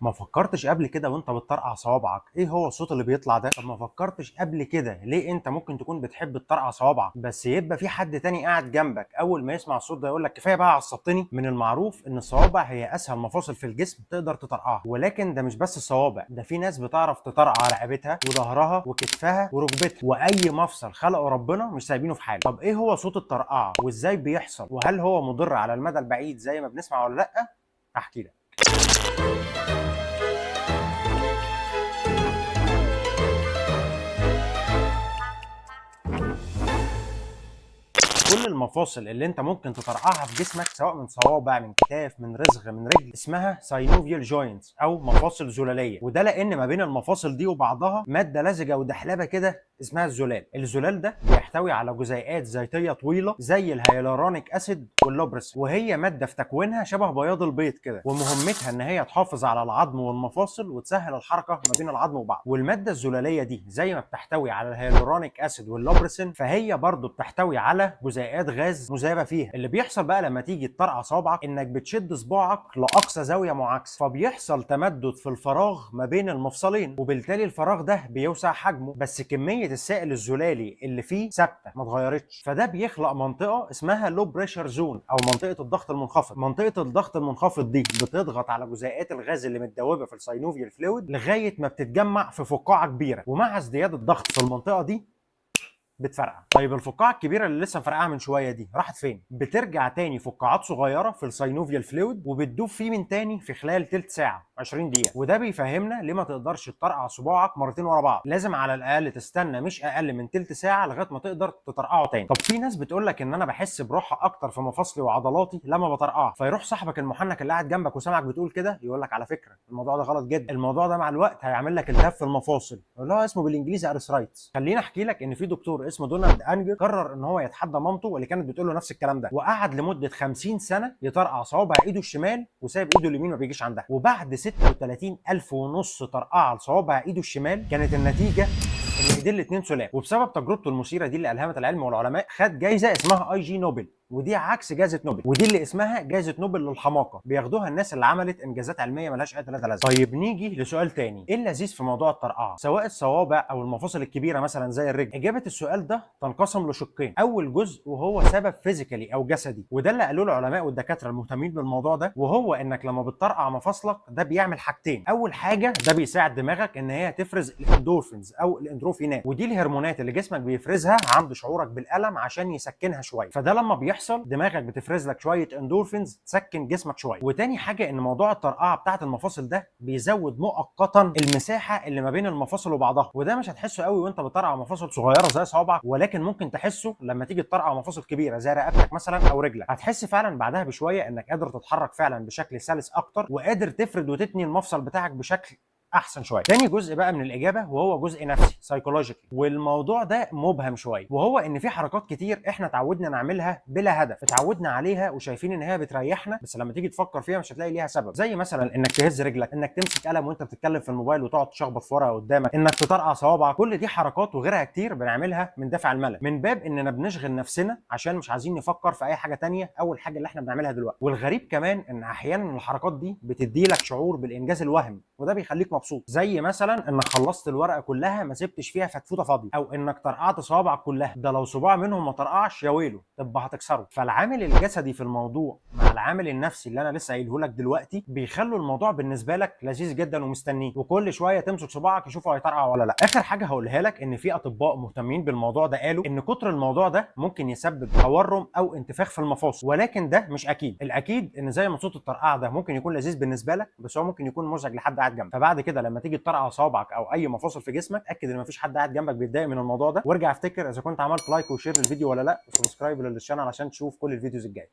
ما فكرتش قبل كده وانت بتطرقع صوابعك ايه هو الصوت اللي بيطلع ده؟ طب ما فكرتش قبل كده ليه انت ممكن تكون بتحب تطرقع صوابعك بس يبقى في حد تاني قاعد جنبك اول ما يسمع الصوت ده يقول لك كفايه بقى عصبتني؟ من المعروف ان الصوابع هي اسهل مفاصل في الجسم تقدر تطرقعها، ولكن ده مش بس الصوابع، ده في ناس بتعرف تطرقع رقبتها وظهرها وكتفها وركبتها واي مفصل خلقه ربنا مش سايبينه في حاله. طب ايه هو صوت الطرقعه وازاي بيحصل وهل هو مضر على المدى البعيد زي ما بنسمع ولا لا؟ احكي لك. كل المفاصل اللي انت ممكن تطرقعها في جسمك سواء من صوابع من كتاف من رزغ من رجل اسمها ساينوفيال جوينتس او مفاصل زلاليه، وده لان ما بين المفاصل دي وبعضها ماده لزجه ودحلبه كده اسمها الزلال. الزلال ده بيحتوي على جزيئات زيتيه طويله زي الهيالورونيك اسيد واللوبرس، وهي ماده في تكوينها شبه بياض البيض كده، ومهمتها ان هي تحافظ على العظم والمفاصل وتسهل الحركه ما بين العظم وبعض. والماده الزلاليه دي زي ما بتحتوي على الهيالورونيك اسيد واللوبرسين فهي برضو بتحتوي على جزيئات غاز مذابه فيها. اللي بيحصل بقى لما تيجي تطرقع صوابعك انك بتشد صباعك لاقصى زاويه معاكسه، فبيحصل تمدد في الفراغ ما بين المفصلين، وبالتالي الفراغ ده بيوسع حجمه بس كميه السائل الزلالي اللي فيه ثابته ما اتغيرتش، فده بيخلق منطقه اسمها لو بريشر زون او منطقه الضغط المنخفض. منطقه الضغط المنخفض دي بتضغط على جزيئات الغاز اللي متدوبه في الساينوفيال فلويد لغايه ما بتتجمع في فقاعه كبيره، ومع ازدياد الضغط في المنطقه دي بتفرقع. طيب الفقاعه الكبيره اللي لسه فرقعها من شويه دي راحت فين؟ بترجع تاني فقاعات صغيره في الساينوفيال فلويد وبتدوب فيه من تاني في خلال تلت ساعه 20 دقيقه. وده بيفهمنا ليه ما تقدرش تطرقع صباعك مرتين ورا بعض، لازم على الاقل تستنى مش اقل من تلت ساعه لغايه ما تقدر تطرقعه تاني. طب في ناس بتقول لك ان انا بحس براحه اكتر في مفاصلي وعضلاتي لما بطرقعها، فيروح صاحبك المحنك اللي قاعد جنبك وسامعك بتقول كده يقول لك على فكره الموضوع ده غلط جدا، الموضوع ده مع الوقت هيعمل لك التهاب في المفاصل اللي هو اسمه بالانجليزي ارثرايتس. خليني احكي لك ان في دكتور اسمه دونالد انجر قرر ان هو يتحدى مامته واللي كانت بتقول له نفس الكلام ده، وقعد لمده 50 سنه يطرقع صوابع ايده الشمال وسايب ايده اليمين ما بيجيش عندها، وبعد 36,000 ونص طرقعه لصوابع ايده الشمال كانت النتيجه ان ايديه الاثنين سلام. وبسبب تجربته المثيره دي اللي الهمت العلم والعلماء خد جايزه اسمها اي جي نوبل، ودي عكس جائزه نوبل، ودي اللي اسمها جائزه نوبل للحماقه، بياخدوها الناس اللي عملت انجازات علميه ملهاش اي ثلاثه لازمه. طيب نيجي لسؤال تاني، ايه اللذيذ في موضوع الطرقعه سواء الصوابع او المفاصل الكبيره مثلا زي الرجل؟ اجابه السؤال ده تنقسم لشقين، اول جزء وهو سبب فيزيكالي او جسدي، وده اللي قالوه العلماء والدكاتره المهتمين بالموضوع ده، وهو انك لما بتطرقع مفاصلك ده بيعمل حاجتين. اول حاجه ده بيساعد دماغك ان هي تفرز الاندورفينز او الاندروفينات، ودي الهرمونات اللي جسمك بيفرزها عند شعورك بالالم عشان يسكنها شويه، فده لما بيحصل دماغك بتفرز لك شويه اندورفينز تسكن جسمك شويه. وتاني حاجه ان موضوع الطرقعه بتاعه المفاصل ده بيزود مؤقتا المساحه اللي ما بين المفاصل وبعضها، وده مش هتحسه قوي وانت بتطرقع مفاصل صغيره زي صوابعك، ولكن ممكن تحسه لما تيجي تطرقع مفاصل كبيره زي رقبتك مثلا او رجلك. هتحس فعلا بعدها بشويه انك قادر تتحرك فعلا بشكل سلس اكتر وقادر تفرد وتتني المفصل بتاعك بشكل احسن شويه. تاني جزء بقى من الاجابه وهو جزء نفسي سايكولوجيكال، والموضوع ده مبهم شويه، وهو ان في حركات كتير احنا اتعودنا نعملها بلا هدف، اتعودنا عليها وشايفين ان هي بتريحنا، بس لما تيجي تفكر فيها مش هتلاقي ليها سبب، زي مثلا انك تهز رجلك، انك تمسك قلم وانت بتتكلم في الموبايل وتقعد تشخبط في ورقه قدامك، انك تطرقع صوابعك. كل دي حركات وغيرها كتير بنعملها من دافع الملل، من باب اننا بنشغل نفسنا عشان مش عايزين نفكر في اي حاجه تانية او الحاجه اللي احنا بنعملها دلوقتي. والغريب كمان ان احيانا الحركات دي بتدي لك شعور بالانجاز الوهمي، وده بيخليك مبسوط، زي مثلا انك خلصت الورقه كلها ما سبتش فيها فتفوته فاضيه، او انك طرقعت صوابعك كلها، ده لو صباع منهم ما طرقعش يا ويله تبقى هتكسره. فالعامل الجسدي في الموضوع مع العامل النفسي اللي انا لسه قايله لك دلوقتي بيخلوا الموضوع بالنسبه لك لذيذ جدا ومستنيه، وكل شويه تمسك صباعك يشوفوا هيطرقع ولا لا. اخر حاجه هقولها لك ان في اطباء مهتمين بالموضوع ده قالوا ان كتر الموضوع ده ممكن يسبب تورم او انتفاخ في المفاصل، ولكن ده مش اكيد. الاكيد ان زي ما صوت الطرقعه ده ممكن يكون لذيذ بالنسبه لك، بس هو ممكن يكون مزعج لحد قاعد جنبك، فبعد كده لما تيجي تطرقع صوابعك او اي مفاصل في جسمك اتاكد ان مفيش حد قاعد جنبك بيتضايق من الموضوع ده، وارجع افتكر اذا كنت عملت لايك وشير للفيديو ولا لا، وسبسكرايب للشانل عشان تشوف كل الفيديوز الجايه.